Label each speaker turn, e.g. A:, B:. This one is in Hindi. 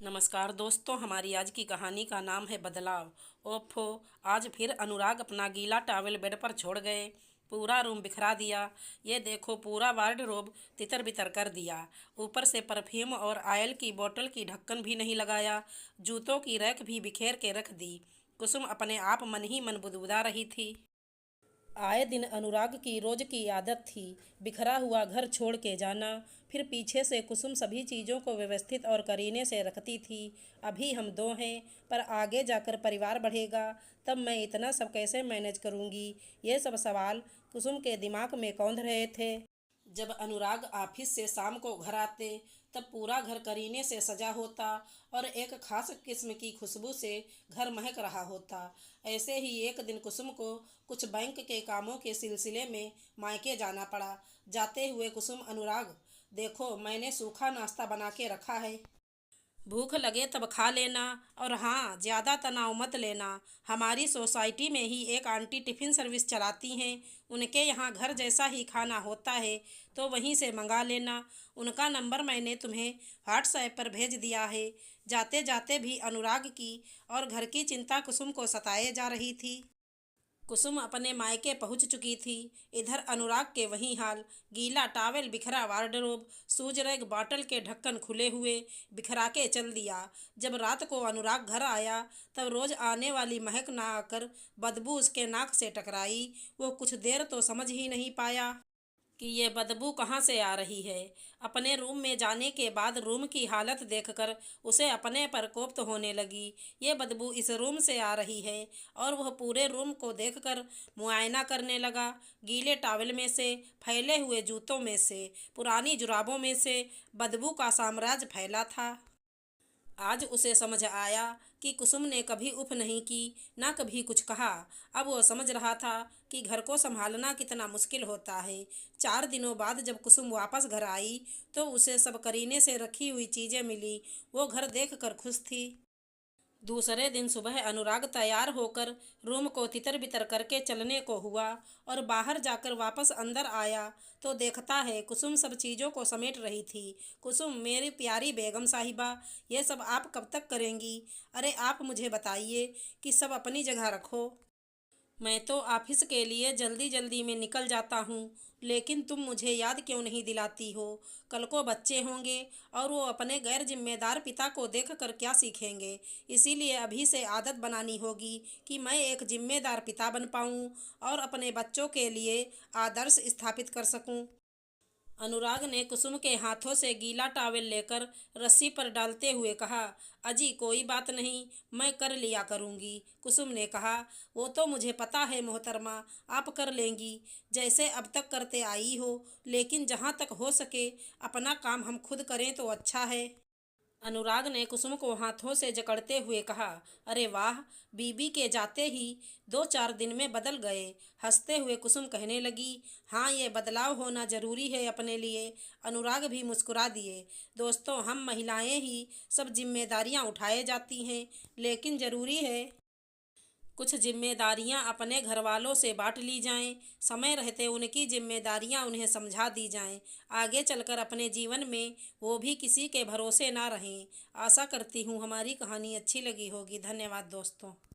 A: नमस्कार दोस्तों, हमारी आज की कहानी का नाम है बदलाव। ओफो, आज फिर अनुराग अपना गीला टॉवेल बेड पर छोड़ गए। पूरा रूम बिखरा दिया। ये देखो, पूरा वार्डरोब तितर बितर कर दिया। ऊपर से परफ्यूम और ऑयल की बोतल की ढक्कन भी नहीं लगाया। जूतों की रैक भी बिखेर के रख दी। कुसुम अपने आप मन ही मन बुदबुदा रही थी। आए दिन अनुराग की रोज की आदत थी बिखरा हुआ घर छोड़ के जाना। फिर पीछे से कुसुम सभी चीज़ों को व्यवस्थित और करीने से रखती थी। अभी हम दो हैं, पर आगे जाकर परिवार बढ़ेगा, तब मैं इतना सब कैसे मैनेज करूँगी? ये सब सवाल कुसुम के दिमाग में कौंध रहे थे। जब अनुराग ऑफिस से शाम को घर आते, तब पूरा घर करीने से सजा होता और एक खास किस्म की खुशबू से घर महक रहा होता। ऐसे ही एक दिन कुसुम को कुछ बैंक के कामों के सिलसिले में मायके जाना पड़ा। जाते हुए कुसुम, अनुराग देखो, मैंने सूखा नाश्ता बना के रखा है। भूख लगे तब खा लेना, और हाँ, ज़्यादा तनाव मत लेना। हमारी सोसाइटी में ही एक आंटी टिफ़िन सर्विस चलाती हैं। उनके यहाँ घर जैसा ही खाना होता है, तो वहीं से मंगा लेना। उनका नंबर मैंने तुम्हें व्हाट्सएप पर भेज दिया है। जाते जाते भी अनुराग की और घर की चिंता कुसुम को सताए जा रही थी। कुसुम अपने मायके पहुंच चुकी थी। इधर अनुराग के वही हाल, गीला टॉवेल, बिखरा वार्डरोब, सूज रैक, बॉटल के ढक्कन खुले हुए, बिखरा के चल दिया। जब रात को अनुराग घर आया, तब रोज आने वाली महक ना आकर बदबू उसके नाक से टकराई। वो कुछ देर तो समझ ही नहीं पाया कि ये बदबू कहाँ से आ रही है। अपने रूम में जाने के बाद रूम की हालत देखकर उसे अपने पर कोफ्त होने लगी। ये बदबू इस रूम से आ रही है, और वह पूरे रूम को देखकर मुआयना करने लगा। गीले टॉवल में से, फैले हुए जूतों में से, पुरानी जुराबों में से बदबू का साम्राज्य फैला था। आज उसे समझ आया कि कुसुम ने कभी उफ नहीं की, ना कभी कुछ कहा। अब वो समझ रहा था कि घर को संभालना कितना मुश्किल होता है। 4 दिनों बाद जब कुसुम वापस घर आई, तो उसे सब करीने से रखी हुई चीज़ें मिली। वो घर देखकर खुश थी। दूसरे दिन सुबह अनुराग तैयार होकर रूम को तितर बितर करके चलने को हुआ, और बाहर जाकर वापस अंदर आया तो देखता है कुसुम सब चीज़ों को समेट रही थी। कुसुम, मेरी प्यारी बेगम साहिबा, ये सब आप कब तक करेंगी? अरे आप मुझे बताइए कि सब अपनी जगह रखो। मैं तो ऑफिस के लिए जल्दी जल्दी में निकल जाता हूँ, लेकिन तुम मुझे याद क्यों नहीं दिलाती हो? कल को बच्चे होंगे, और वो अपने गैर जिम्मेदार पिता को देखकर क्या सीखेंगे? इसीलिए अभी से आदत बनानी होगी कि मैं एक जिम्मेदार पिता बन पाऊँ और अपने बच्चों के लिए आदर्श स्थापित कर सकूँ। अनुराग ने कुसुम के हाथों से गीला टॉवेल लेकर रस्सी पर डालते हुए कहा, अजी कोई बात नहीं, मैं कर लिया करूँगी। कुसुम ने कहा, वो तो मुझे पता है मोहतरमा, आप कर लेंगी, जैसे अब तक करते आई हो, लेकिन जहाँ तक हो सके अपना काम हम खुद करें तो अच्छा है। अनुराग ने कुसुम को हाथों से जकड़ते हुए कहा, अरे वाह, बीबी के जाते ही 2-4 दिन में बदल गए। हंसते हुए कुसुम कहने लगी, हाँ, ये बदलाव होना ज़रूरी है अपने लिए। अनुराग भी मुस्कुरा दिए। दोस्तों, हम महिलाएं ही सब जिम्मेदारियां उठाए जाती हैं, लेकिन ज़रूरी है कुछ जिम्मेदारियां अपने घर वालों से बांट ली जाएं। समय रहते उनकी जिम्मेदारियां उन्हें समझा दी जाएं। आगे चलकर अपने जीवन में वो भी किसी के भरोसे ना रहें। आशा करती हूँ हमारी कहानी अच्छी लगी होगी। धन्यवाद दोस्तों।